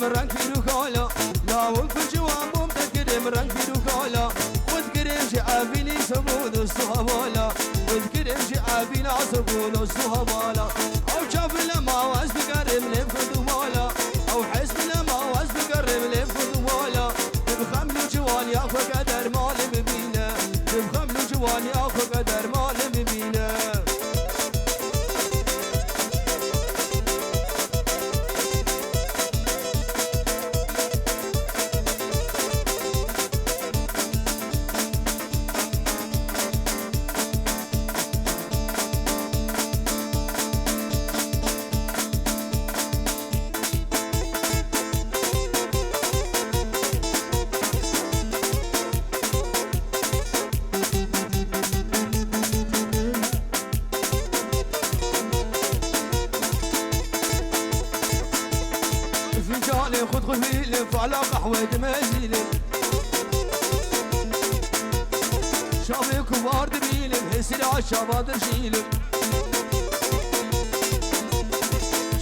من رنگ فيرو خالا لا وكل جوان بوم تذكر من رنگ فيرو خالا وذكر شعبيني سمون الصهبالا وذكر شعبيني عصبون الصهبالا او شاف لما واز بقرب لفظ مالا او حسب لما واز بقرب لفظ مالا بخملو جوان ياخو قدر مال مبينه بخملو جوان ياخو قدر مال مبينه خذ خفيلف على قهوة مزيلف شابي كبار دبيلف هسري عالشباب شيلف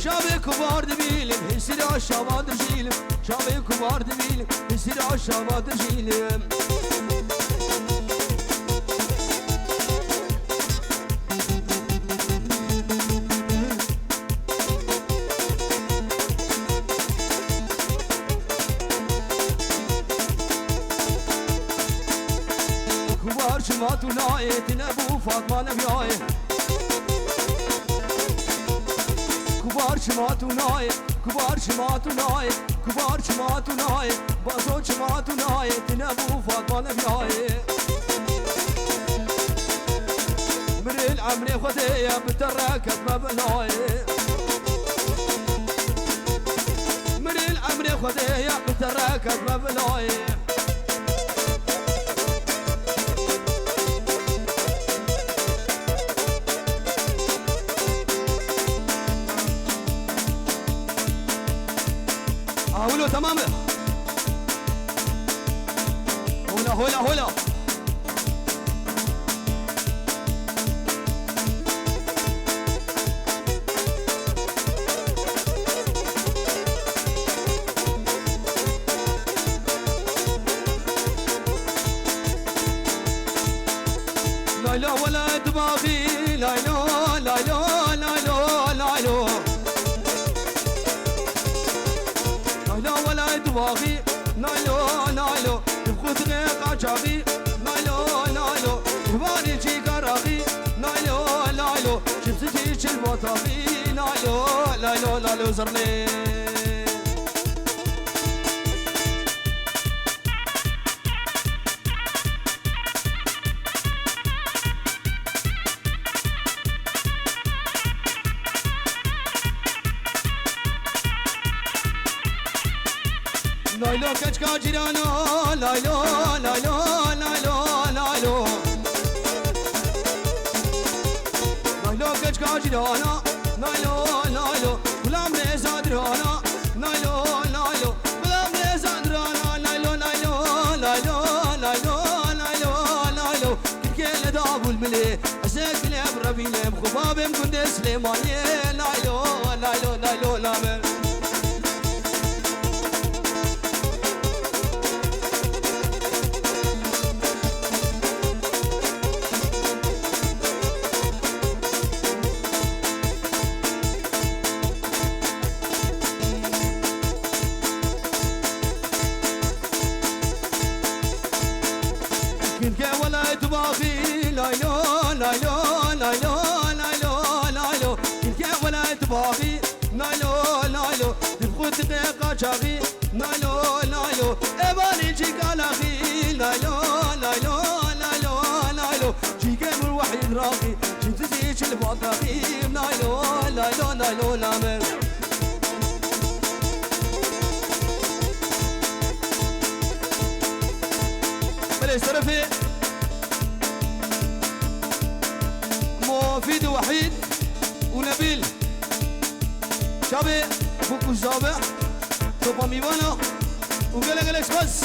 شابي كبار دبيلف هسري عالشباب شيلف شابي كبار دبيلف هسري عالشباب شيلف شماتو نايت نبو فاطمة نبياي كبار شماتو نايت كبار شماتو نايت كبار شماتو نايت بازو شماتو نايت نبو فاطمة نبياي مريل عمري خدية بتركت مبناي مريل عمري خدية بتركت مبناي هولو تمام هولا هولا هولا لا لا ولا دماغي لا لا لا لا لا لا لا لا ولا دواغي نايلو نايلو بخوت غيق عجابي نايلو نايلو هباني جي قراغي نايلو نايلو شفتي شل بطاغي نايلو نايلو نايلو زرلي لايلو كشكا جيرانو لايلو لايلو لايلو لايلو لايلو كشكا جيرانو لايلو لايلو غلام ريزا درانا لايلو لايلو غلام ريزا درانا لايلو لايلو لايلو لايلو لايلو لايلو كل دابو الملي اسك لي بربي لي بخباب كنت سليماني لايلو لايلو لايلو لامر كنك ولا تباغي لايلو لايلو لايلو لايلو لايلو كنك ولا تباغي لايلو لايلو تبخوت دقيقة شاغي لايلو لايلو اباني جيك الاخي لايلو لايلو لايلو لايلو جيك الوحيد راغي جيت تزيش البطاغي لايلو لايلو لايلو لامر بليش طرفي مفيد وحيد ونبيل شابي فوكو شابي توبا ميوانا وقلق بس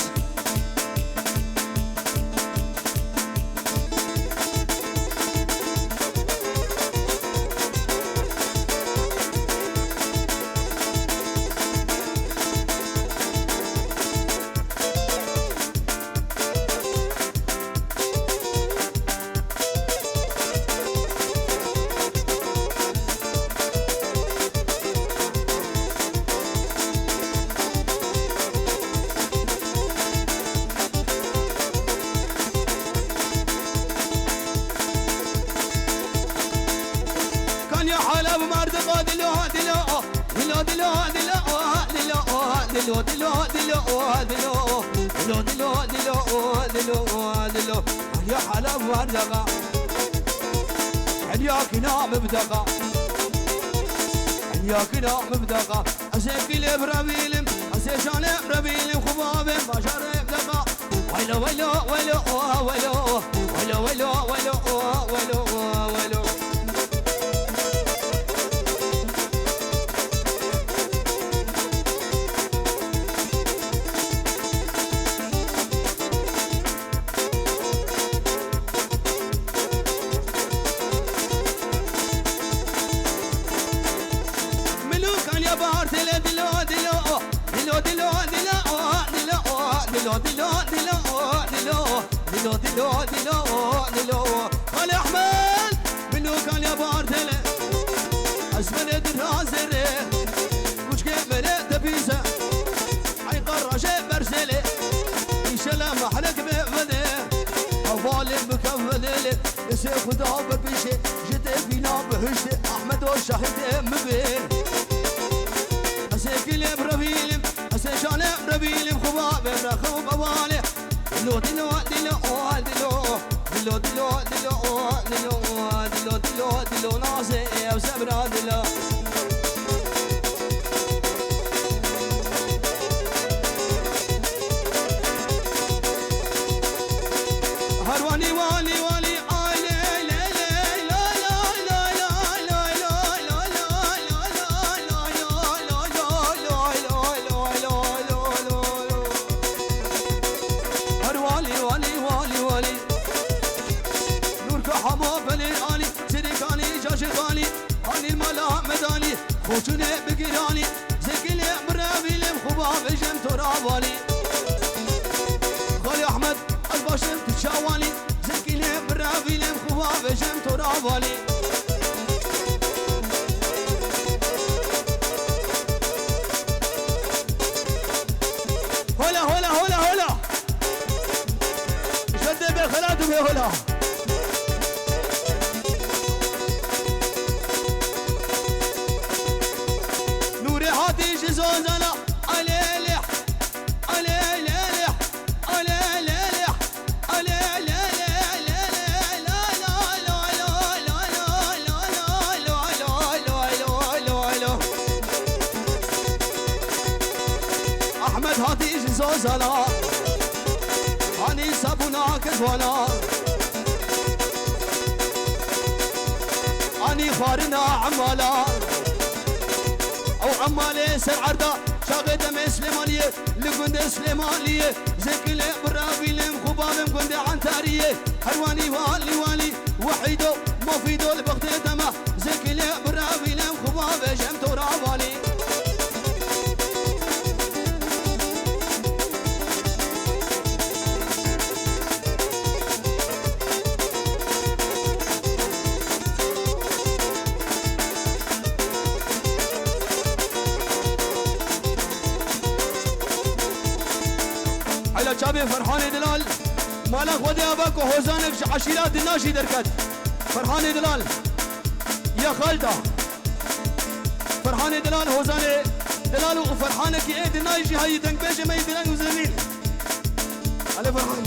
يا حلا وردقة حنياكنا مبدقة حنياكنا مبدقة أسيكي برابيلم أسيشان برابيلم خبابم بشر مبدقة ويلو ويلو ويلو ويلو ويلو ويلو ويلو ويلو ويلو خالي احمد منو كان يا بارتله اسمنت الرازره كوش كبره دبيزه اي قراشه برسله يشلا محلك بفده افال مكفله يسي خدا ببيشه جدي بينا بهشت احمد والشهيد مبين اسيكل بربيلم اسيشان بربيلم خباب برخو بواله دلو دلو دلو دلو دلو دلو دلو دلو دلو دلو دلو نازي وسبرا دلو هرواني والي والي خوشونه بگیرانی زکیل مراویلم خوبا بجم تو راوانی خالی احمد از باشم تشاوانی زکیل مراویلم خوبا بجم تو راوانی هلا هلا هلا هلا شد بالخلات وبهلا زوزنا عليلح عليلح عليلح عليلح احمد هاتي زوزنا هاني سابونا كزوانا اني خارنا عمالا او عمالي سر عرضا شاغدة من سليمانية لقند سليمانية زكلي برابيلم خبابم قند عنتارية حرواني والي والي وحيدو مفيدو البغت دمه زكلي برابيلم خباب جمتو راوالي شابي فرحان دلال مالك ودي اباك وحوزانك عشيرات الناشي دركت فرحان دلال يا خالده فرحان دلال حوزاني دلال وفرحانك ايه دنايجي هاي دنبيجي ما يدلان وزميل على فرحان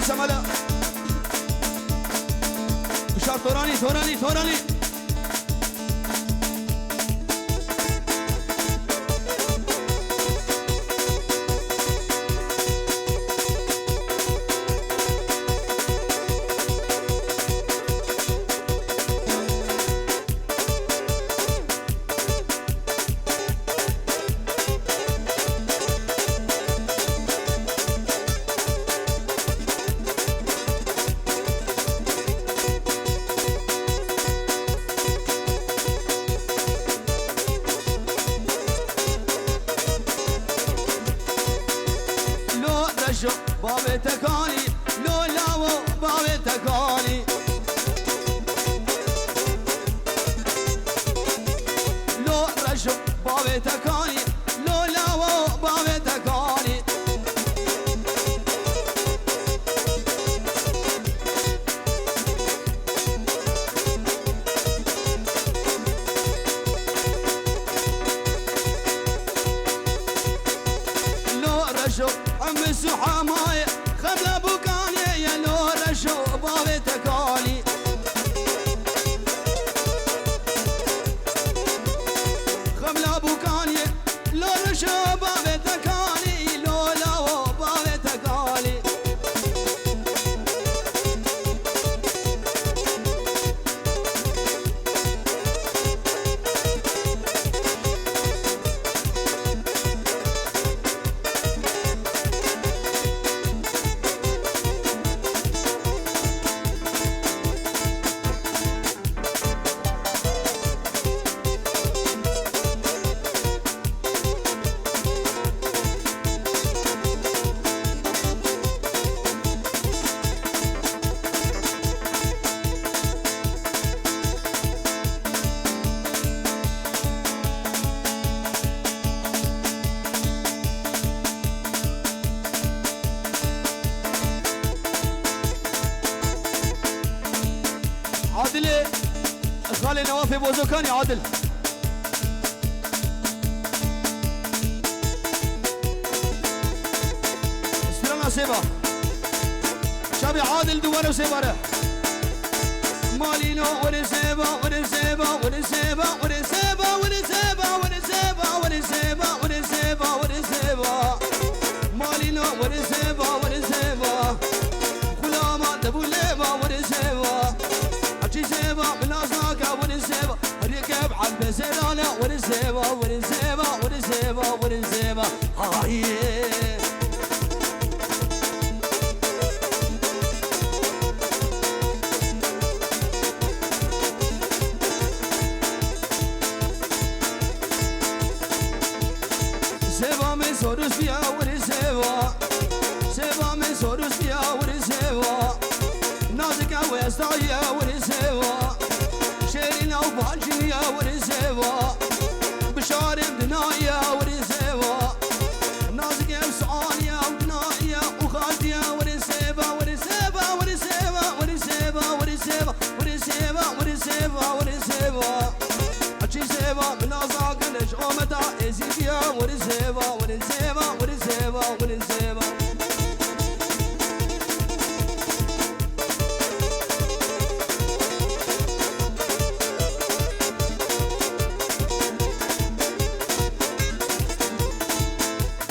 شمالا بشار توراني توراني توراني باوي تكالي لو رشو باوي تكالي لو لاو باوي تكالي عم سحاماي خبل بوكاني يا لو رشو باوي تكالي خبل بوكاني لو رشو باوي تكالي لو لاو باوي تكالي عادل خالي نوافي بوزوكاني عادل استرانا سيبا شابي عادل دوارو سيباره مالينو ورسيبا ورسيبا ورسيبا ورسيبا ورسيبا ورسيبا ورسيبا ورسيبا ورسيبا مالينو ورسيبا ورسيبا غلاما دبوليبا ورسيبا سيبا بلازاكا ورسيبا ركب عبد سيرانا ورسيبا ورسيبا ورسيبا ورسيبا هاي سيبا من سوروسيا ورسيبا سيبا من سوروسيا ورسيبا نازكا ويستعيا ورسيبا شيرينا وبالجنيا ورسيبا بشارم دنايا ورسيبا نازكا وسعانيا ودنايا وخالتيا ورسيبا ورسيبا ورسيبا ورسيبا ورسيبا ورسيبا ورسيبا ورسيبا أشي سيبا من أزاك نشومتا إزيكيا ورسيبا ورسيبا ورسيبا ورسيبا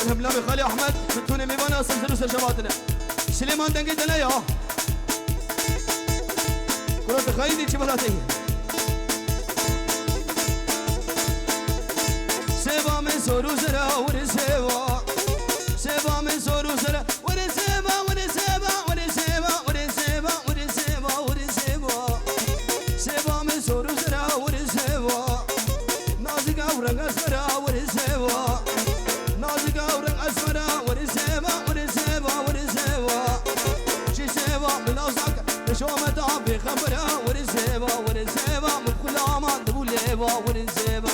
الهملامي خالي احمد فتوني ميمانا سلسلوس شباتنا سليمان دنقيت ليا كرة خايدي شبلاتي سيبا من سوروسرا ورسيبا سيبا من سوروسرا ورسيبا ورسيبا ورسيبا ورسيبا ورسيبا ورسيبا سيبا من سوروسرا ورسيبا نازكا ورنغسرا ورسيبا نازكا ورن أسمرا ورسيبا ورسيبا ورسيبا شيسيبا من أوزاك نشومتا بخبرا ورسيبا ورسيبا من كل عمان دبوليبا ورسيبا